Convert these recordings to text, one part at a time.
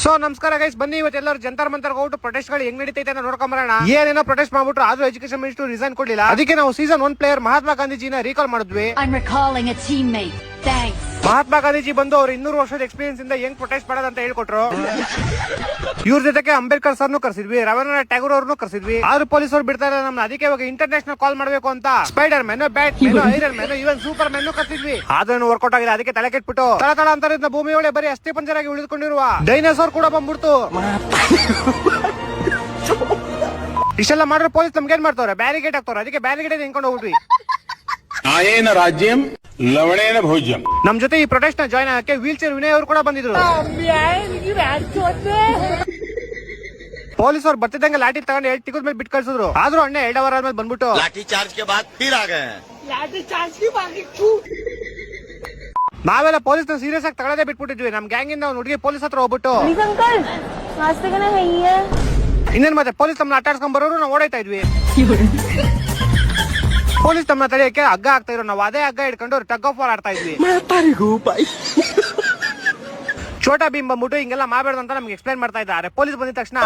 So ನಮಸ್ಕಾರ guys, ಬನ್ನಿ ಇವತ್ತೆಲ್ಲರೂ ಜಂತರ್ ಮಂತರ್ ಹೋಗ್ಬಿಟ್ಟು ಪ್ರೊಟೆಸ್ಟ್ ಗಳು ಹೆಂಗ್ ನಡೀತೈತೆ ಅಂತ ನೋಡ್ಕೊಂಬರೋಣ. ಏನೇನೋ ಪ್ರೊಟೆಸ್ಟ್ ಮಾಡ್ಬಿಟ್ರು, ಆದ್ರೂ ಎಜುಕೇಶನ್ ಮಿನಿಸ್ಟರ್ ರಿಸೈನ್ ಕೊಡ್ಲಿಲ್ಲ. ಅದಕ್ಕೆ ನಾವು ಸೀಸನ್ 1 ಪ್ಲೇಯರ್ ಮಹಾತ್ಮ ಗಾಂಧೀಜಿನ ರೀಕಾಲ್ ಮಾಡಿದ್ವಿ. ಮಹಾತ್ಮ ಗಾಂಧೀಜಿ ಬಂದು ಅವ್ರು 200 ವರ್ಷದ ಎಕ್ಸ್ಪೀರಿಯನ್ಸ್ ಇಂದ ಹೆಂಗ್ ಪ್ರೊಟೆಸ್ಟ್ ಮಾಡೋದಂತ ಹೇಳ್ಕೊಟ್ರು. ಇವ್ರ ಜೊತೆಗೆ ಅಂಬೇಡ್ಕರ್ ಸರ್ನು ಕರ್ಸಿದ್ವಿ, ರವೀಂದ್ರನಾಥ್ ಟ್ಯಾಗೋರ್ ಅವ್ರನ್ನು ಕರ್ಸಿದ್ವಿ. ಆದ್ರೂ ಪೊಲೀಸ್ ಅವ್ರು ಬಿಡ್ತಾ ಇಲ್ಲ ನಮ್ನ. ಅದಕ್ಕೆ ಇವಾಗ ಇಂಟರ್ನ್ಯಾಷನಲ್ ಕಾಲ್ ಮಾಡ್ಬೇಕು ಅಂತ Spiderman, Batman, Iron Man, even Superman ಕರ್ಸಿದ್ವಿ. ಆದ್ರೂ ವರ್ಕೌಟ್ ಆಗಿಲ್ಲ. ಅದಕ್ಕೆ ತಲೆ ಕೆಟ್ಬಿಟ್ಟು ತಳ ಅಂತ ಭೂಮಿ ಒಳ್ಳೆ ಬರೀ ಅಸ್ಥಿ ಪಂಜರಾಗಿ ಉಳಿದುಕೊಂಡಿರುವ ಡೈನೋಸಾರ್ ಕೂಡ ಬಂದ್ಬಿಡ್ತು. ಇಷ್ಟೆಲ್ಲ ಮಾಡ್ರೆ ಪೊಲೀಸ್ ನಮ್ಗೆ ಏನ್ ಮಾಡ್ತಾವ್ರೆ? ಬ್ಯಾರಿಗೇಡ್ ಹಾಕ್ತಾವ್ರೆ. ಅದಕ್ಕೆ ಬ್ಯಾರಿಗೇಡ್ ನಿಂತ್ಕೊಂಡು ಹೋಗ್ಬಿಟ್ವಿ. ಆಯೇನ ರಾಜ್ಯಂ ಲವಣೇನ ಭೋಜ್ಯಂ. ನಮ್ ಜೊತೆ ಈ ಪ್ರೊಟೆಸ್ಟ್ ನ ಜಾಯ್ನ್ ಆಗಕ್ಕೆ ವೀಲ್ ಚೇರ್ ವಿನಯ್ ಅವರು ಕೂಡ ಬಂದಿದ್ರು. ಪೊಲೀಸ್ ಅವ್ರು ಬರ್ತಿದ್ದಂಗೆ ಲಾಠಿ ತಗೊಂಡು 2 ಟಿಕೆಟ್ ಮೇಲೆ ಬಿಟ್ಟು ಕಳ್ಸಿದ್ರು. ಆದ್ರೂ ಅಣ್ಣ 2 ಅವರ್ ಆದ್ಮೇಲೆ ಬಂದ್ಬಿಟ್ಟು लाठी चार्ज के बाद फिर आ गए। ನಾವೆಲ್ಲ ಪೊಲೀಸ್ ಸೀರಿಯಸ್ ಆಗಿ ತಗೊಳ್ಳೋದೇ ಬಿಟ್ಬಿಟ್ಟಿದ್ವಿ. ನಮ್ ಗ್ಯಾಂಗ್ ಇಂದ ಹುಡುಗಿ ಪೊಲೀಸ್ ಹತ್ರ ಹೋಗ್ಬಿಟ್ಟು ಇನ್ನೇನ್ ಮತ್ತೆ ಪೊಲೀಸ್ ನಮ್ಮನ್ನ ಅಟ್ಟಾಡ್ಸ್ಕೊಂಡ್ ಬರೋರು ನಾವು ಓಡಾಯ್ತಾ ಇದ್ವಿ. ಪೊಲೀಸ್ ನಮ್ಮನ್ನ ತಡೆಯಕ್ಕೆ ಹಗ್ಗ ಆಗ್ತಾ ಇರೋ, ನಾವು ಅದೇ ಹಗ್ಗ ಹಿಡ್ಕೊಂಡು ಟಗ್ ಆಫ್ ವಾರ್ ಆಡ್ತಾ ಇದ್ವಿ. ಛೋಟಾ ಭೀಮ್ ಬಂದ್ಬಿಟ್ಟು ಹಿಂಗೆಲ್ಲ ಮಾಡಬೇಡ ಅಂತ ನಮ್ಗೆ ಎಕ್ಸ್ಪ್ಲೈನ್ ಮಾಡ್ತಾ ಇದ್ದಾರೆ. ಪೊಲೀಸ್ ಬಂದಿದ ತಕ್ಷಣ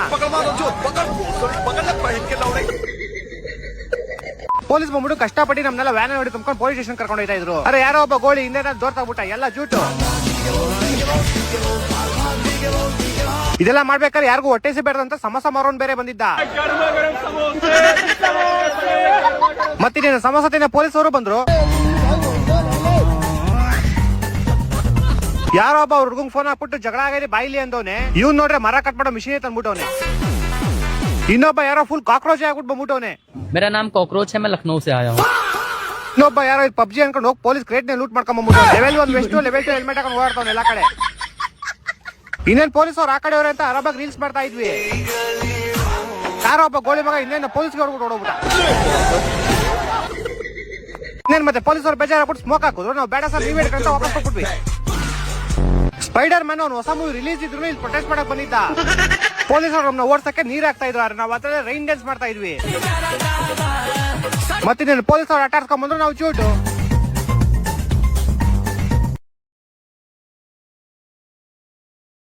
ಪೊಲೀಸ್ ಬಂದ್ಬಿಟ್ಟು ಕಷ್ಟಪಟ್ಟು ನಮ್ನೆಲ್ಲ ವ್ಯಾನ್ ನೋಡಿ ತುಂಬ್ಕೊಂಡು ಪೊಲೀಸ್ ಸ್ಟೇಷನ್ ಕರ್ಕೊಂಡು ಹೋಗ್ತಾ ಇದ್ರು. ಅರೆ ಯಾರೋ ಒಬ್ಬ ಗೋಳಿ ಹಿಂದೆ ದೋರ್ತಾಗ್ಬಿಟ್ಟ, ಎಲ್ಲ ಜೂಟು. ಇದೆಲ್ಲ ಮಾಡ್ಬೇಕಾದ್ರೆ ಯಾರಿಗೂ ಹೊಟ್ಟೆ ಸಿಬೇಡ್ದಂತ ಸಮೋಸ ಮಾರೋನ್ ಬೇರೆ ಬಂದಿದ್ದ. ಮತ್ತಿನ ಸಮೋಸ ತಿನ್ನ ಪೊಲೀಸ್ ಅವರು ಬಂದ್ರು. ಯಾರೋ ಒಬ್ಬ ಹುಡುಗಂಗ್ ಫೋನ್ ಹಾಕ್ಬಿಟ್ಟು ಜಗಳ ಆಗಿದೆ ಬಾಯಿಲಿ ಅಂದವನೆ. ಇವ್ನ್ ನೋಡ್ರೆ ಮರ ಕಟ್ ಮಾಡೋ ಮಿಷಿನ್ ತಂದ್ಬಿಟ್ಟವನೆ. ಇನ್ನೊಬ್ಬ ಯಾರೋ ಫುಲ್ ಕಾಕ್ರೋಚ್ ಆಗ್ಬಿಟ್ಟು ಬಂದ್ಬಿಟ್ಟವನೆ. मेरा नाम कॉकरोच है, मैं लखनऊ से आया हूँ. ಇನ್ನೊಬ್ಬ ಯಾರೋ ಪಬ್ಜಿ ಅನ್ಕೊಂಡು ಹೋಗಿ ಪೊಲೀಸ್ ಕ್ರೇಟ್ ನ ಲೂಟ್ ಮಾಡ್ಕೊಂಡ್ ಬಂದ್ಬಿಟ್ಟು ಲೆವೆಲ್ 1 ವೆಸ್ಟ್, ಲೆವೆಲ್ 2 ಹೆಲ್ಮೆಟ್ ಹಾಕೊಂಡು ಓಡಾಡ್ತಾವ್ ಎಲ್ಲಾ ಕಡೆ. ಇನ್ನೇನ್ ಪೊಲೀಸ್ ಅವ್ರು ಆ ಕಡೆ ಅವ್ರೆ ಅಂತ ಆರಾಮಾಗಿ ರೀಲ್ಸ್ ಮಾಡ್ತಾ ಇದ್ವಿ. ಯಾರೋ ಒಬ್ಬ ಗೋಳಿ ಮಗ ಇನ್ನೇನು ಪೊಲೀಸ್ಗೆ ಹೊಡ್ಬಿಟ್ಟು ಓಡೋಗ್ಬಿಟ್ಟ. ಇನ್ನೇನ್ ಮತ್ತೆ ಪೊಲೀಸ್ ಅವ್ರು ಬೇಜಾರಾಗ್ಬಿಟ್ಟು ಸ್ಮೋಕ್ ಹಾಕಿದ್ರು. ನಾವು ಬೇಡ ಸರ್ ನೀವೇ ಅಂತ ವಾಪಸ್ ಹೋಗ್ಬಿಟ್ವಿ. ಸ್ಪೈಡರ್ ಮ್ಯಾನ್ ಅವ್ನು ಹೊಸ ಮೂವಿ ರಿಲೀಸ್ ಇದ್ರು ಇಲ್ಲಿ ಪ್ರೊಟೆಸ್ಟ್ ಮಾಡಕ್ ಬಂದಿದ್ದ. ಪೊಲೀಸ್ ಅವ್ರು ನಮ್ಮನ್ನ ಓಡ್ಸಕ್ಕೆ ನೀರ್ ಹಾಕ್ತಾ ಇದ್ರು. ನಾವು ಹತ್ರ ರೈನ್ ಡ್ಯಾನ್ಸ್ ಮಾಡ್ತಾ ಇದ್ವಿ. ಮತ್ತಿನ್ನೇನು ಪೊಲೀಸ್ ಅವ್ರು ಅಟ್ಟಾಡ್ಸ್ಕೊಂಡ್ ಬಂದ್ರು ನಾವು ಚೂಟು.